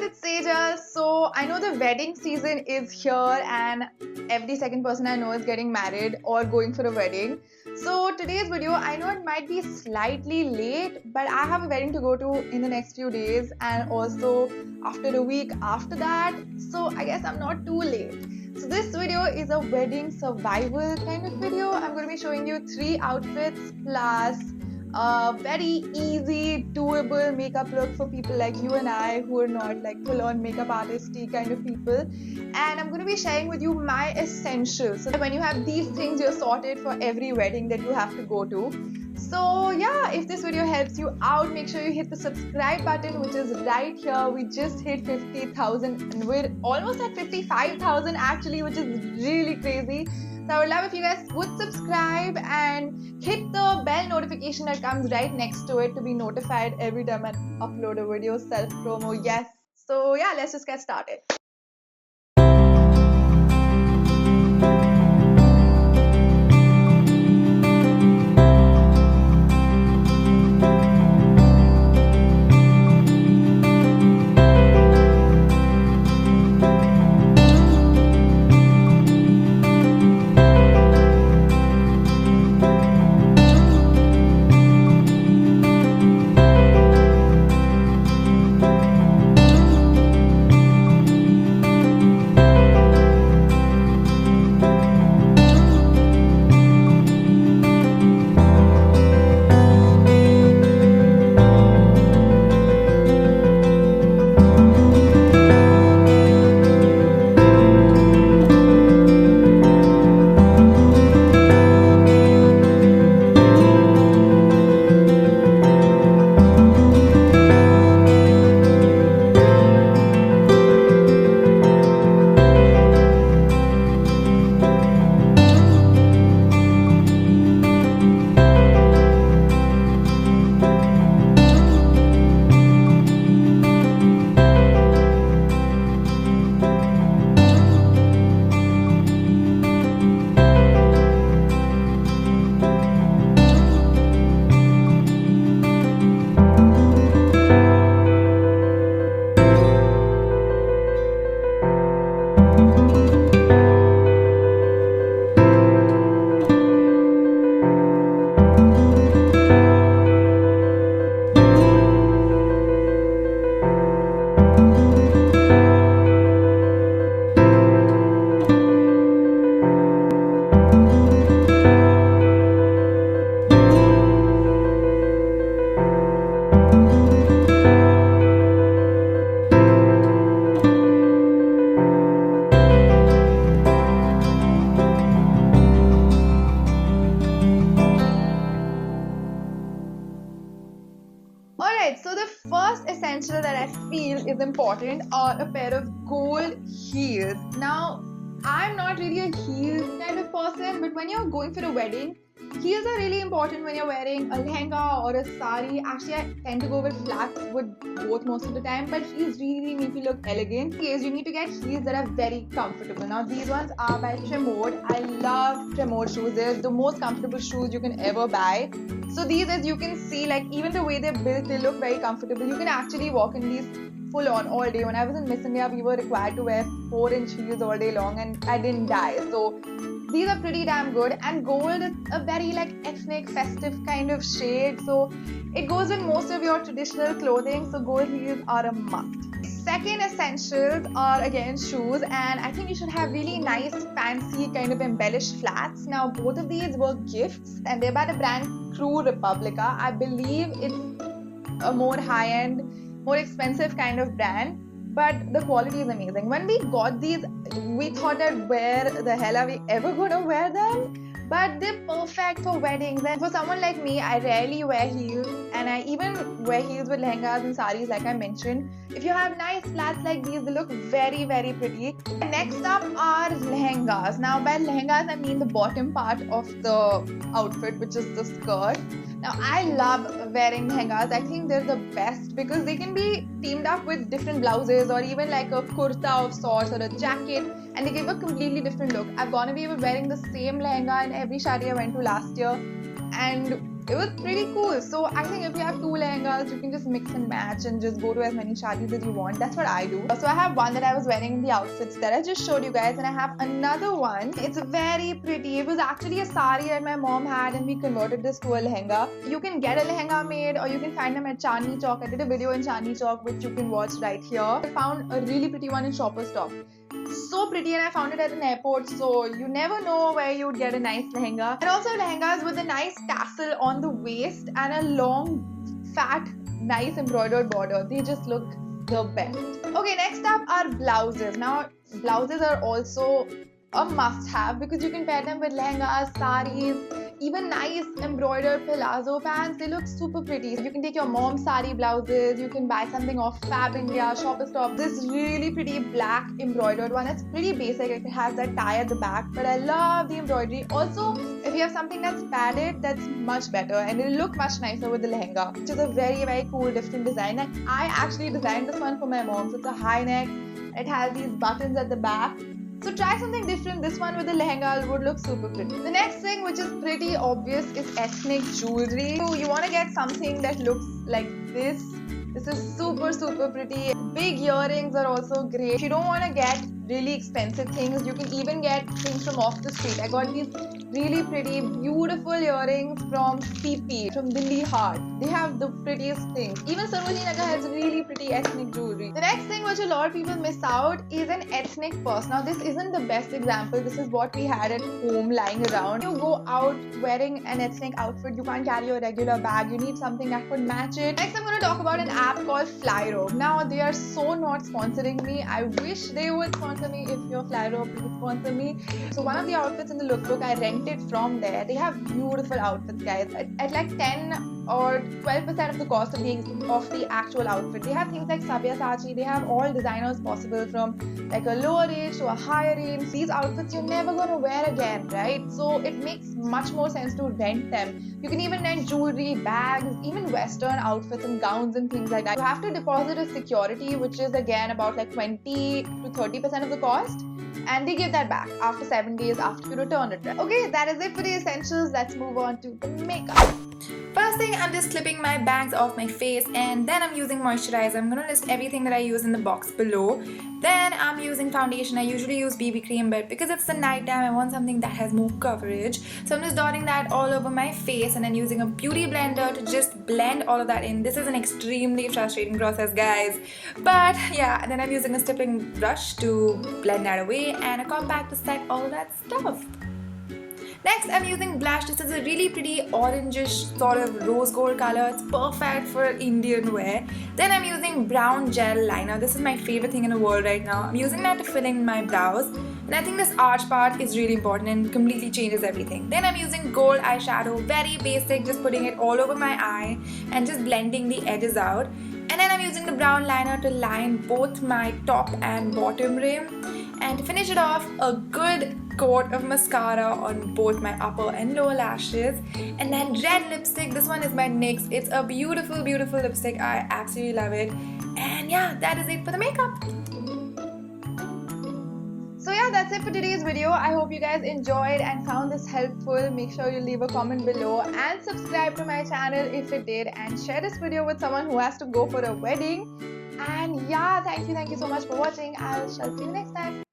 it's Sejal. So I know the wedding season is here and every second person I know is getting married or going for a wedding. So today's video, I know it might be slightly late, but I have a wedding to go to in the next few days and also after a week after that. So I guess I'm not too late. So this video is a wedding survival kind of video. I'm going to be showing you 3 outfits plus a very easy, doable makeup look for people like you and I who are not like full-on makeup artisty kind of people. And I'm going to be sharing with you my essentials. So that when you have these things, you're sorted for every wedding that you have to go to. So yeah, if this video helps you out, make sure you hit the subscribe button, which is right here. We just hit 50,000 and we're almost at 55,000 actually, which is really crazy. So I would love if you guys would subscribe and hit the bell notification that comes right next to it to be notified every time I upload a video. Self-promo, yes. So yeah, let's just get started. Alright, so the first essential that I feel is important are a pair of gold heels. Now, I'm not really a heels kind of person, but when you're going for a wedding, heels are really important when you're wearing a lehenga or a sari. Actually, I tend to go with flats with both most of the time, but heels really make me look elegant. Yes, you need to get heels that are very comfortable. Now, these ones are by Tremor. I love Tremor shoes. They're the most comfortable shoes you can ever buy. So these, as you can see, like even the way they're built, they look very comfortable. You can actually walk in these full on all day. When I was in Miss India, we were required to wear 4-inch heels all day long and I didn't die. So these are pretty damn good, and gold is a very like ethnic, festive kind of shade. So it goes with most of your traditional clothing. So gold heels are a must. Second essentials are again shoes, and I think you should have really nice, fancy kind of embellished flats. Now both of these were gifts and they're by the brand Crew Republica. I believe it's a more high-end, more expensive kind of brand, but the quality is amazing. When we got these, we thought that where the hell are we ever gonna wear them? But they're perfect for weddings, and for someone like me, I rarely wear heels, and I even wear heels with lehengas and saris like I mentioned. If you have nice flats like these, they look very, very pretty. Next up are lehengas. Now by lehengas, I mean the bottom part of the outfit, which is the skirt. Now I love wearing lehengas. I think they're the best because they can be teamed up with different blouses or even like a kurta of sorts or a jacket, and they give a completely different look. I've gone away with wearing the same lehenga in every shadi I went to last year, and it was pretty cool. So I think if you have 2 lehengas, you can just mix and match and just go to as many shadis as you want. That's what I do. So I have one that I was wearing in the outfits that I just showed you guys, and I have another one. It's very pretty. It was actually a sari that my mom had, and we converted this to a lehenga. You can get a lehenga made, or you can find them at Chandni Chowk. I did a video in Chandni Chowk, which you can watch right here. I found a really pretty one in Shoppers Stop. So pretty, and I found it at an airport, so you never know where you would get a nice lehenga. And also lehengas with a nice tassel on the waist and a long, fat, nice embroidered border. They just look the best. Okay, next up are blouses. Now, blouses are also a must-have because you can pair them with lehengas, saris, even nice embroidered palazzo pants. They look super pretty. You can take your mom's sari blouses, you can buy something off Fab India, Shoppers Stop. This really pretty black embroidered one. It's pretty basic, it has that tie at the back, but I love the embroidery. Also, if you have something that's padded, that's much better and it'll look much nicer with the lehenga, which is a very, very cool different design. And I actually designed this one for my mom. So it's a high neck, it has these buttons at the back. So try something different. This one with the lehenga would look super pretty. The next thing, which is pretty obvious, is ethnic jewelry. So you want to get something that looks like this. This is super, super pretty. Big earrings are also great. If you don't want to get really expensive things, you can even get things from off the street. I got these really pretty, beautiful earrings from CP, from Dindi Heart. They have the prettiest things. Even Sarojini Nagar has really pretty ethnic jewelry. The next thing which a lot of people miss out is an ethnic purse. Now this isn't the best example. This is what we had at home lying around. You go out wearing an ethnic outfit, you can't carry a regular bag. You need something that could match it. Next I'm going to talk about an app called Flyrobe. Now they are so not sponsoring me. I wish they would sponsor me. If you're Flyrobe, please sponsor me. So one of the outfits in the lookbook I rented from there. They have beautiful outfits, guys, at like 10 or 12% of the cost of the actual outfit. They have things like Sabyasachi. They have all designers possible, from like a lower range to a higher range. These outfits you're never gonna wear again, right? So it makes much more sense to rent them. You can even rent jewelry, bags, even Western outfits and gowns and things like that. You have to deposit a security, which is again about like 20 to 30% of the cost. And they give that back after 7 days after you return it. Okay, that is it for the essentials. Let's move on to the makeup. First thing, I'm just clipping my bags off my face, and then I'm using moisturizer. I'm gonna list everything that I use in the box below. Then I'm using foundation. I usually use BB cream, but because it's the night time, I want something that has more coverage. So I'm just dotting that all over my face and then using a beauty blender to just blend all of that in. This is an extremely frustrating process, guys. But yeah, and then I'm using a stippling brush to blend that away and a compact to set all of that stuff. Next, I'm using blush. This is a really pretty orangish sort of rose gold color. It's perfect for Indian wear. Then I'm using brown gel liner. This is my favorite thing in the world right now. I'm using that to fill in my brows. And I think this arch part is really important and completely changes everything. Then I'm using gold eyeshadow. Very basic, just putting it all over my eye and just blending the edges out. And then I'm using the brown liner to line both my top and bottom rim. And to finish it off, a good coat of mascara on both my upper and lower lashes. And then red lipstick. This one is by NYX. It's a beautiful, beautiful lipstick. I absolutely love it. And yeah, that is it for the makeup. So yeah, that's it for today's video. I hope you guys enjoyed and found this helpful. Make sure you leave a comment below and subscribe to my channel if it did, and share this video with someone who has to go for a wedding. And yeah, thank you so much for watching. I shall see you next time.